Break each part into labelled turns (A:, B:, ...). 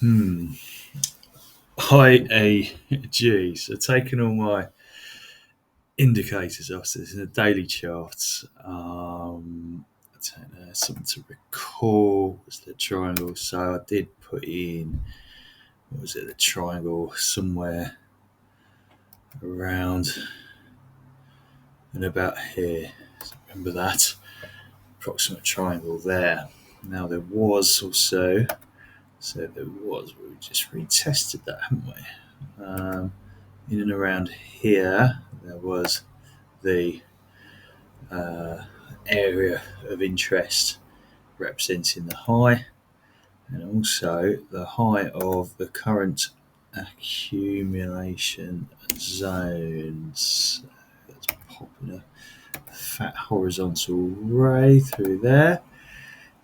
A: Hmm. IAG. So taking all my indicators off. So this in the daily charts. I don't know, something to recall was the triangle. So I did put in, what was it, the triangle somewhere around and about here. So remember that approximate triangle there. Now there was also, we just retested that, haven't we? In and around here, there was the uh, area of interest representing the high, and also the high of the current accumulation zones. That's popping a fat horizontal ray through there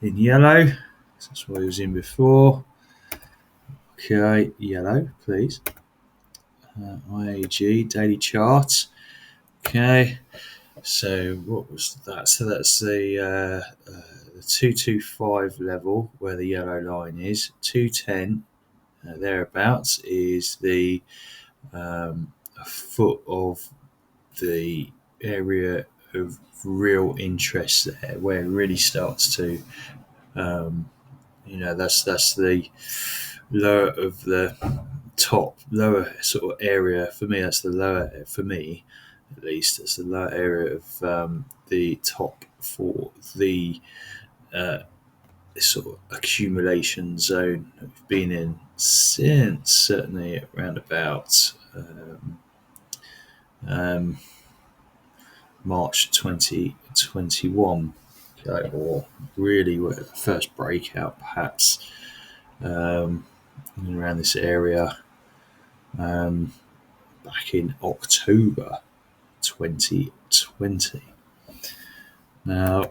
A: in yellow. That's what it was in before. Okay, yellow, please. IAG daily chart. Okay, so what was that? So that's the 225 level where the yellow line is. 210 thereabouts is the foot of the area of real interest there, where it really starts to, um, that's the lower of the top, lower sort of area for me. That's the lower for me, at least. That's the lower area of the top for the uh, sort of accumulation zone that we've been in since certainly around about um, March 2021, okay, or really the first breakout perhaps around this area um, back in October 2020. Now,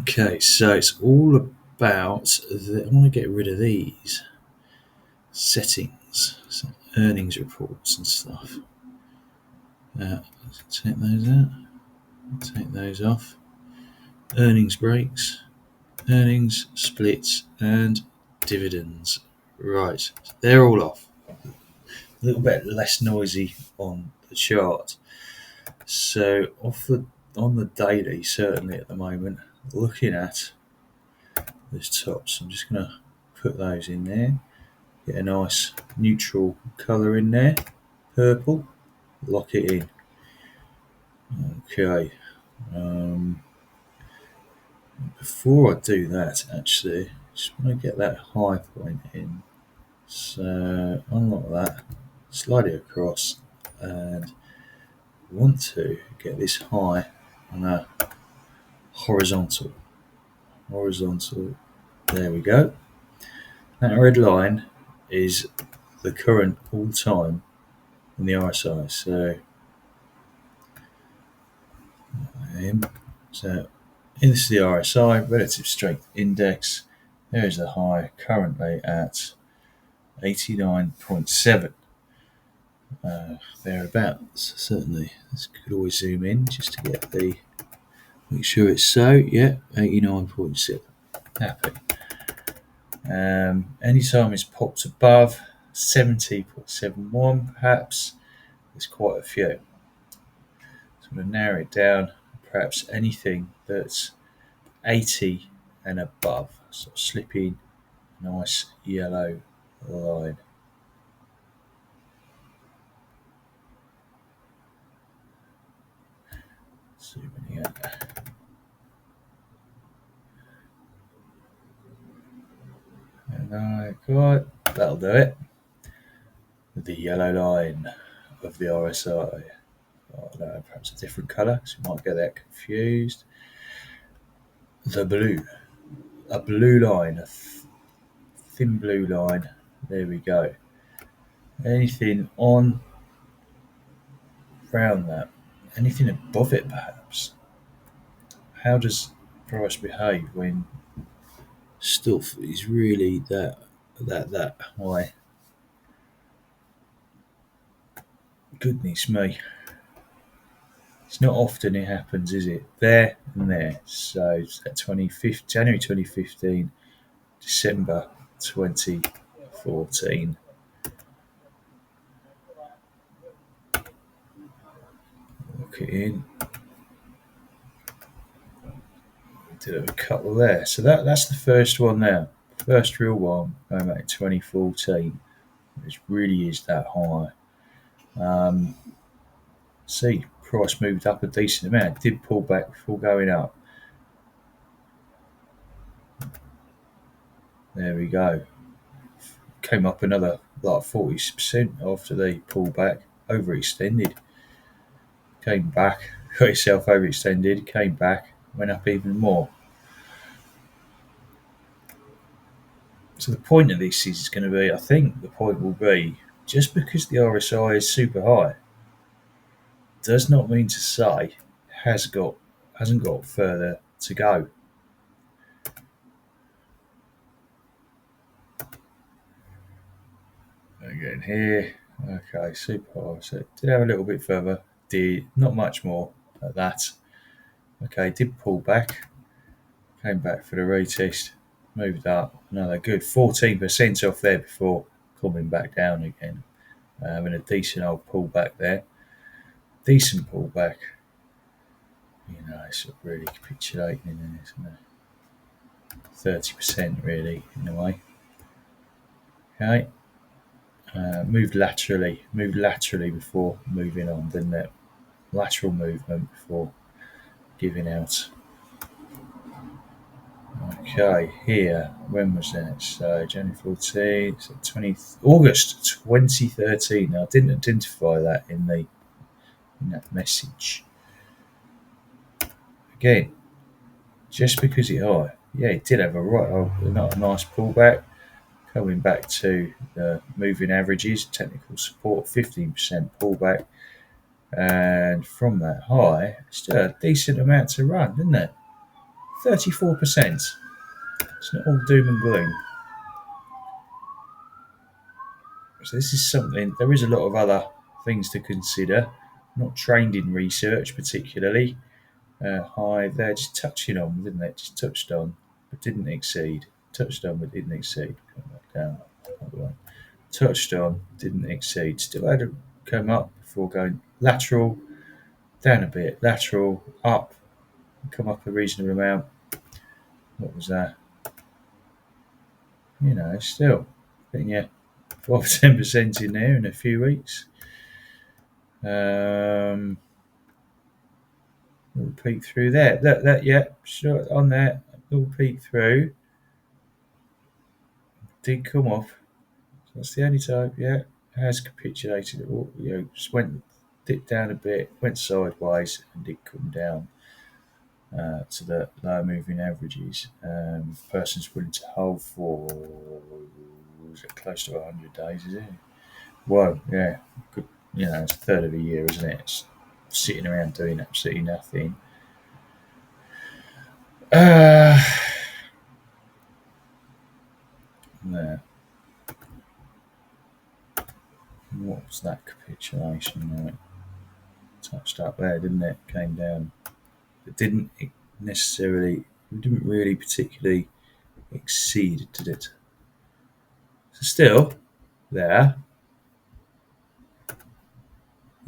A: okay, so it's all about I want to get rid of these settings, so earnings reports and stuff. Take those out, take those off. Earnings breaks, earnings splits, and dividends. Right, so they're all off. A little bit less noisy on the chart. So on the daily, certainly at the moment, looking at those tops, I'm just going to put those in there. Get a nice neutral colour in there, purple. Lock it in. Okay. Before I do that, actually, just want to get that high point in. So unlock that, slide it across, and want to get this high on a horizontal. Horizontal. There we go. That red line is the current all time in the RSI. So this is the RSI, relative strength index. There is the high currently at 89.7. Thereabouts, certainly. This could always zoom in just to get make sure it's so. Yeah, 89.7. Happy. Anytime it's popped above 70.71, perhaps, there's quite a few. So I'm going to narrow it down. Perhaps anything that's 80 and above. So slip in a nice yellow line. Zooming out. Right, that'll do it. The yellow line of the RSI. Oh, no, perhaps a different colour, so you might get that confused. The blue. A blue line, a thin blue line. There we go. Anything on around that? Anything above it, perhaps? How does price behave when stuff is really that high? Goodness me. It's not often it happens, is it? There and there. So it's that January 2015, December 2014. Look it in. Did have a couple there. So that's the first one now. First real one going back in 2014. Which really is that high. See, price moved up a decent amount. It did pull back before going up. There we go. Came up another like 40% after they pulled back. Overextended. Came back. Got itself overextended. Came back. Went up even more. So the point of this is going to be, I think the point will be, just because the RSI is super high, does not mean to say hasn't got further to go. Again here, okay, super high. So did have a little bit further, did not much more at that. Okay, did pull back, came back for the retest, moved up, another good 14% off there before coming back down again. Having a decent old pullback there. Decent pullback. You know, it's really capitulating in this, isn't it? 30% really, in a way. Okay. Moved laterally before moving on, didn't it? Lateral movement before giving out. Okay, here, when was that? So January 14, so August 2013. Now, I didn't identify that in that message. Again, just because it high, yeah, it did have not a nice pullback, coming back to the moving averages, technical support, 15% pullback, and from that high, still a decent amount to run, didn't it? 34%. It's not all doom and gloom. So this is something, there is a lot of other things to consider. Not trained in research particularly. High there, just touching on, didn't it? Just touched on, but didn't exceed. Touched on, but didn't exceed. Come back down. Touched on, didn't exceed. Still had to come up before going lateral, down a bit, lateral, up, come up a reasonable amount. What was that? You know, still getting you 5-10% in there in a few weeks. Little peek through there. That yeah, sure on there. Little peek through. Did come off. So that's the only time. Yeah, has capitulated. Just dipped down a bit, went sideways, and did come down to the lower moving averages. Person's willing to hold for, is it close to 100 days? Is it? Whoa, yeah, good. You know, it's a third of a year, isn't it? It's sitting around doing absolutely nothing. There. What was that capitulation? Right? Touched up there, didn't it? Came down. It didn't really particularly exceed, did it? So still, there,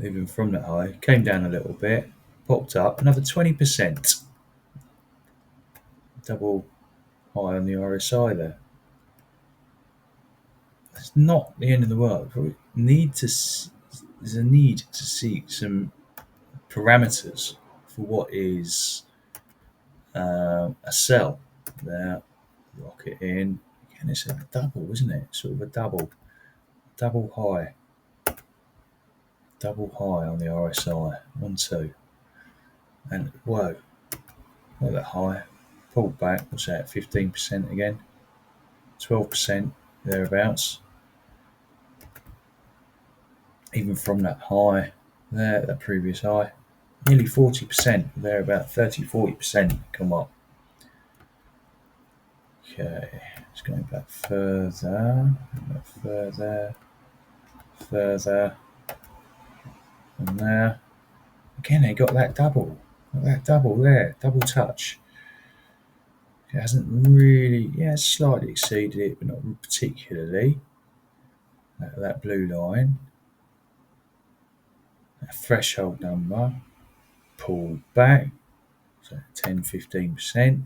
A: even from that high, came down a little bit, popped up, another 20%. Double high on the RSI there. It's not the end of the world. There's a need to see some parameters for what is a sell. There, lock it in. Again, it's a double, isn't it? Sort of a double high on the RSI. 1, 2, and whoa, not that high. Pulled back. What's that? 15% again. 12% thereabouts. Even from that high there, that previous high, nearly 40%. There about 30-40% come up. Okay, it's going back further, and there. Again, they got that double there, double touch. It hasn't really, yeah, it's slightly exceeded it, but not particularly. That blue line, that threshold number, pulled back, so 10-15%,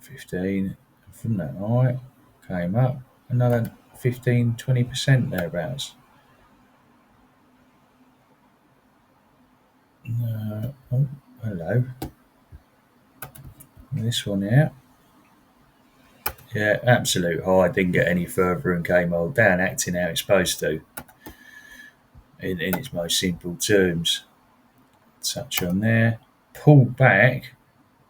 A: 15, from that height, came up, another 15-20% thereabouts. Oh, hello. This one here. Yeah, absolute high. Didn't get any further and came all down, acting how it's supposed to, in its most simple terms. Touch on there. Pulled back,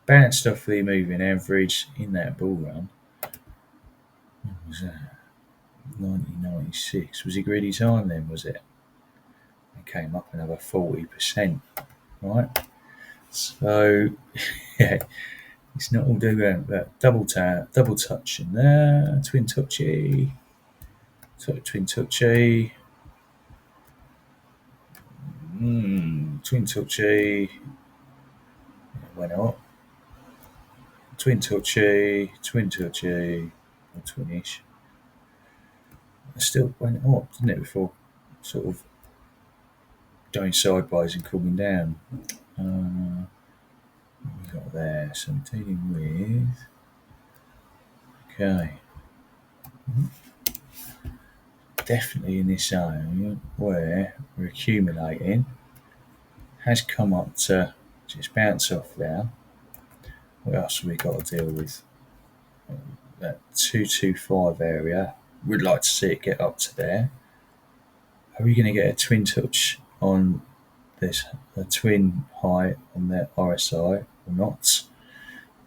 A: bounced off the moving average in that bull run. What was that? 1996. Was it greedy time then, was it? It came up another 40%. Right? So, yeah, it's not all doing that. Double touch in there, twin touchy, twin touchy, twin touchy, went up, twin touchy, or twinish. It still went up, didn't it, before sort of going sideways and coming down. What we got there? So I'm dealing with. Okay. Definitely in this area where we're accumulating. Has come up to just bounce off there. What else have we got to deal with? That 225 area. We'd like to see it get up to there. Are we going to get a twin touch on this, a twin high on that RSI or not?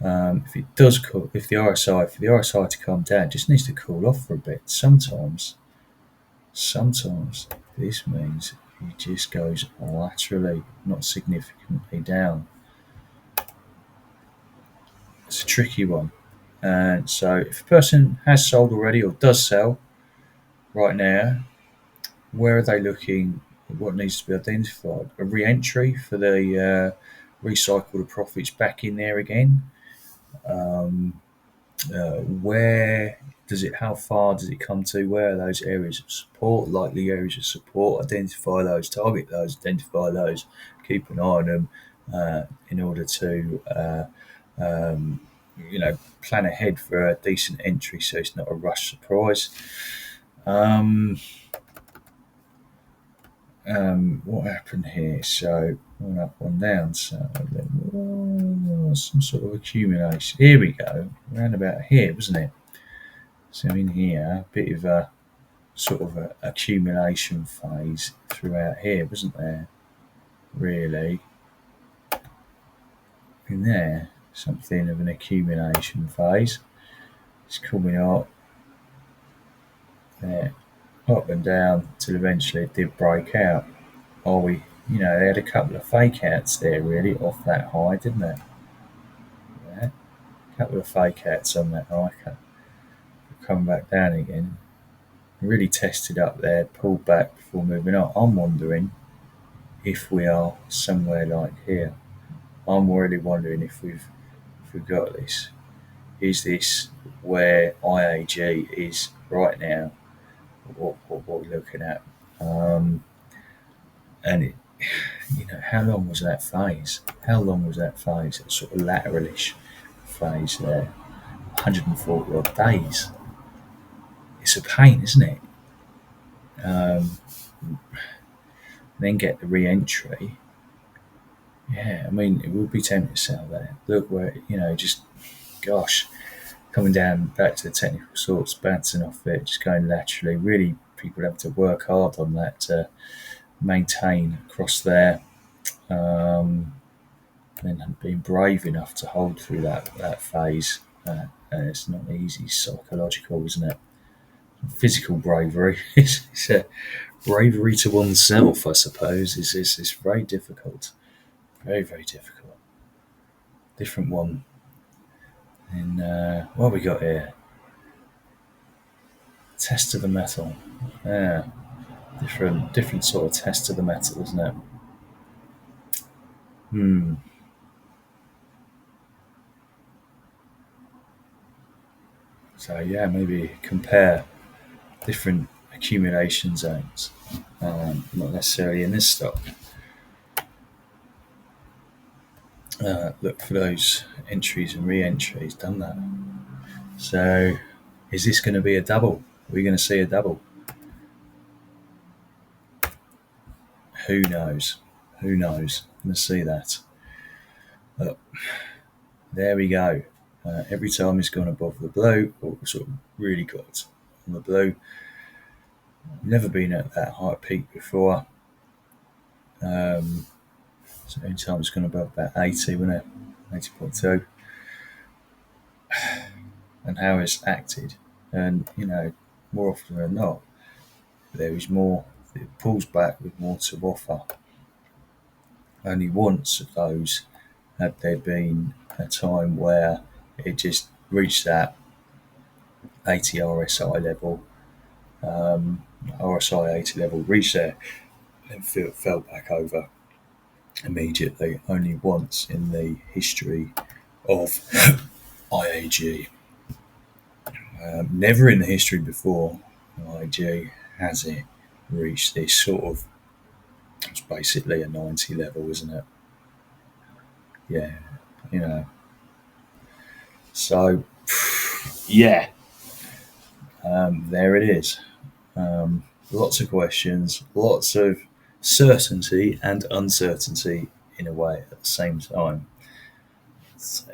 A: If it does cool, if the RSI, for the RSI to come down, it just needs to cool off for a bit. Sometimes this means it just goes laterally, not significantly down. It's a tricky one. And so if a person has sold already or does sell right now, where are they looking? What needs to be identified? A re-entry for the recycle the profits back in there again. Where does it? How far does it come to? Where are those areas of support? Likely areas of support. Identify those. Target those. Identify those. Keep an eye on them in order to plan ahead for a decent entry, so it's not a rush surprise. What happened here? So one up, one down. So some sort of accumulation. Here we go. Around about here, wasn't it? So in here, a bit of a sort of a accumulation phase throughout here, wasn't there? Really. In there, something of an accumulation phase. It's coming up there, up and down till eventually it did break out. They had a couple of fake outs there really off that high, didn't they? Yeah, a couple of fake outs on that high, come back down again. Really tested up there, pulled back before moving on. I'm wondering if we are somewhere like here. I'm really wondering if we've got this. Is this where IAG is right now? What we're looking at? And it, how long was that phase? That sort of lateralish phase there? 140 odd days. It's a pain, isn't it? Then get the re-entry. Yeah, I mean, it would be tempting to sell there. Look where, gosh, coming down back to the technical sorts, bouncing off it, just going laterally. Really, people have to work hard on that to maintain across there. And being brave enough to hold through that phase. And it's not easy, psychological, isn't it? Physical bravery. It's a bravery to oneself, I suppose. It's very difficult. Very, very difficult. Different one. And what have we got here? Test of the metal. Yeah. Different sort of test of the metal, isn't it? So yeah, maybe compare different accumulation zones, not necessarily in this stock. Look for those entries and re-entries. Done that. So, is this going to be a double? Are we going to see a double? Who knows? Who knows? Going to see that. But there we go. Every time it's gone above the blue, or sort of really got on the blue. Never been at that high peak before. So anytime it's gone above about 80, wasn't it? 80.2. And how it's acted. And, more often than not, there is more, it pulls back with more to offer. Only once of those had there been a time where it just reached that 80 RSI level, RSI 80 level, reached there and fell back over immediately. Only once in the history of IAG. Never in the history before IAG has it reached this sort of, it's basically a 90 level, isn't it? Yeah, you know. So, yeah, there it is. Lots of questions, lots of certainty and uncertainty in a way at the same time. So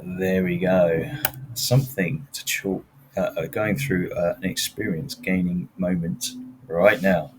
A: there we go. Something to chalk, going through an experience gaining moment right now.